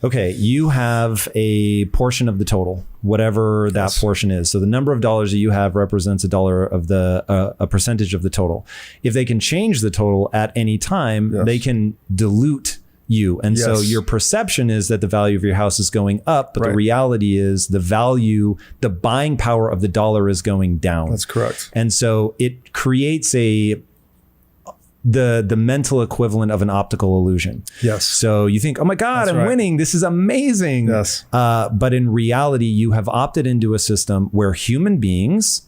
Okay, you have a portion of the total, whatever that portion is. So the number of dollars that you have represents $1 of a percentage of the total. If they can change the total at any time, they can dilute you. And so your perception is that the value of your house is going up, but the reality is the buying power of the dollar is going down. That's correct. And so it creates the mental equivalent of an optical illusion. Yes. So you think, oh my God, I'm winning. This is amazing. Yes. But in reality, you have opted into a system where human beings,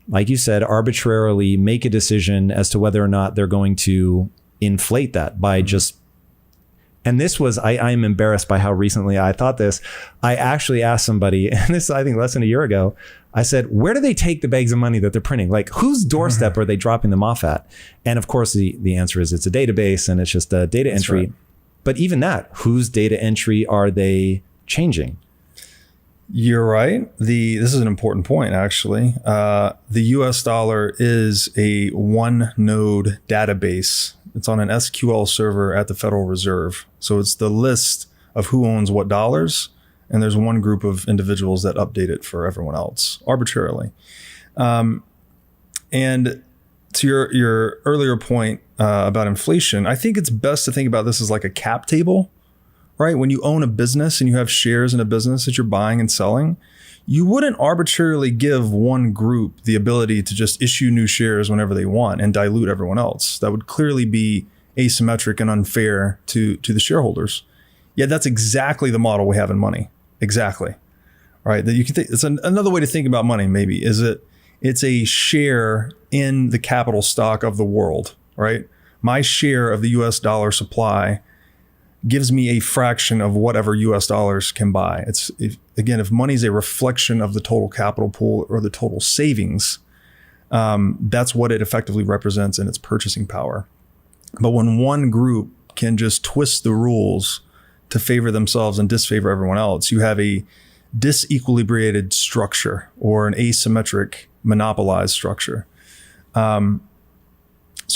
like you said, arbitrarily make a decision as to whether or not they're going to inflate that by just. And this was, I'm embarrassed by how recently I thought this. I actually asked somebody, and this, I think less than a year ago, I said, where do they take the bags of money that they're printing? Like, whose doorstep are they dropping them off at? And of course, the answer is it's a database and it's just a data entry. Right. But even that, whose data entry are they changing? You're right. This is an important point, actually. The US dollar is a one node database. It's on an SQL server at the Federal Reserve. So it's the list of who owns what dollars. And there's one group of individuals that update it for everyone else arbitrarily. And to your earlier point about inflation, I think it's best to think about this as like a cap table, right? When you own a business and you have shares in a business that you're buying and selling, you wouldn't arbitrarily give one group the ability to just issue new shares whenever they want and dilute everyone else. That would clearly be asymmetric and unfair to the shareholders. Yet that's exactly the model we have in money. Exactly. Right. That you can think, it's another way to think about money, maybe, is it's a share in the capital stock of the world, right? My share of the US dollar supply gives me a fraction of whatever US dollars can buy. If money is a reflection of the total capital pool or the total savings, that's what it effectively represents in its purchasing power. But when one group can just twist the rules to favor themselves and disfavor everyone else, you have a disequilibrated structure or an asymmetric monopolized structure. So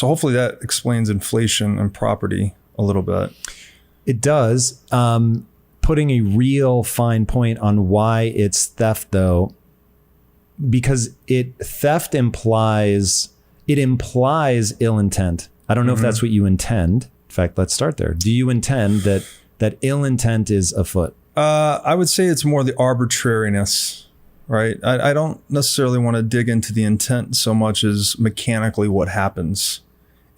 hopefully that explains inflation and property a little bit. It does. Putting a real fine point on why it's theft, though, because theft implies ill intent. I don't know if that's what you intend. In fact, let's start there. Do you intend that ill intent is afoot? I would say it's more the arbitrariness, right? I don't necessarily want to dig into the intent so much as mechanically what happens.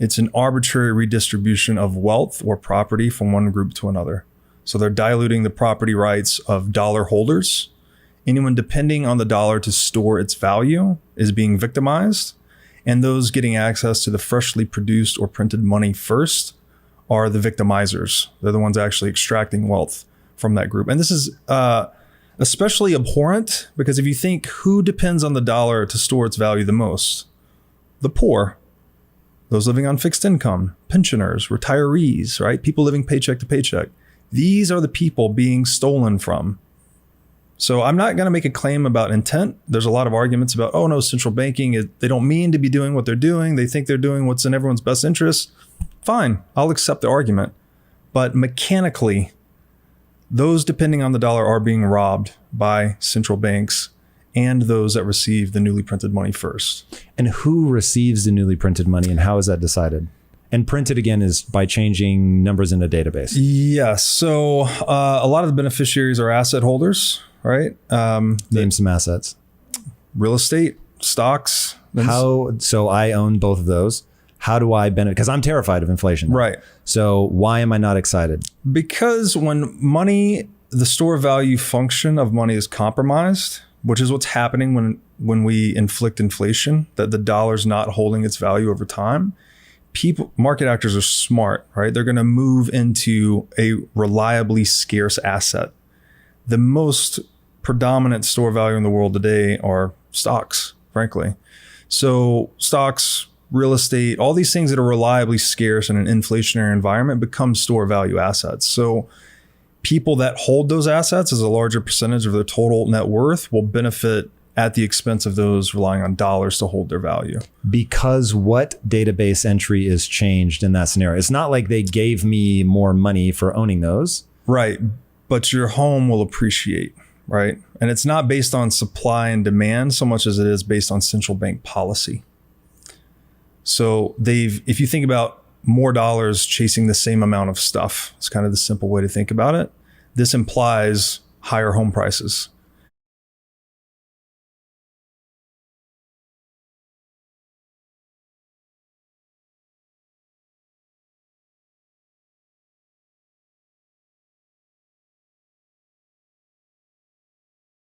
It's an arbitrary redistribution of wealth or property from one group to another. So they're diluting the property rights of dollar holders. Anyone depending on the dollar to store its value is being victimized. And those getting access to the freshly produced or printed money first are the victimizers. They're the ones actually extracting wealth from that group. And this is especially abhorrent because if you think who depends on the dollar to store its value the most, the poor, those living on fixed income, pensioners, retirees, right? People living paycheck to paycheck. These are the people being stolen from. So I'm not going to make a claim about intent. There's a lot of arguments about, oh no, central banking, they don't mean to be doing what they're doing. They think they're doing what's in everyone's best interest. Fine, I'll accept the argument. But mechanically, those depending on the dollar are being robbed by central banks and those that receive the newly printed money first. And who receives the newly printed money and how is that decided? And printed again is by changing numbers in a database. Yes. So a lot of the beneficiaries are asset holders, right? Name some assets. Real estate, stocks. So I own both of those. How do I benefit? Because I'm terrified of inflation. Right. So why am I not excited? Because when money, the store value function of money is compromised, which is what's happening when we inflict inflation, that the dollar's not holding its value over time. Market actors are smart, right? They're going to move into a reliably scarce asset. The most predominant store value in the world today are stocks, frankly. So stocks, real estate, all these things that are reliably scarce in an inflationary environment become store value assets. So people that hold those assets as a larger percentage of their total net worth will benefit at the expense of those relying on dollars to hold their value. Because what database entry is changed in that scenario? It's not like they gave me more money for owning those. Right. But your home will appreciate, right? And it's not based on supply and demand so much as it is based on central bank policy. So if you think about more dollars chasing the same amount of stuff, it's kind of the simple way to think about it. This implies higher home prices.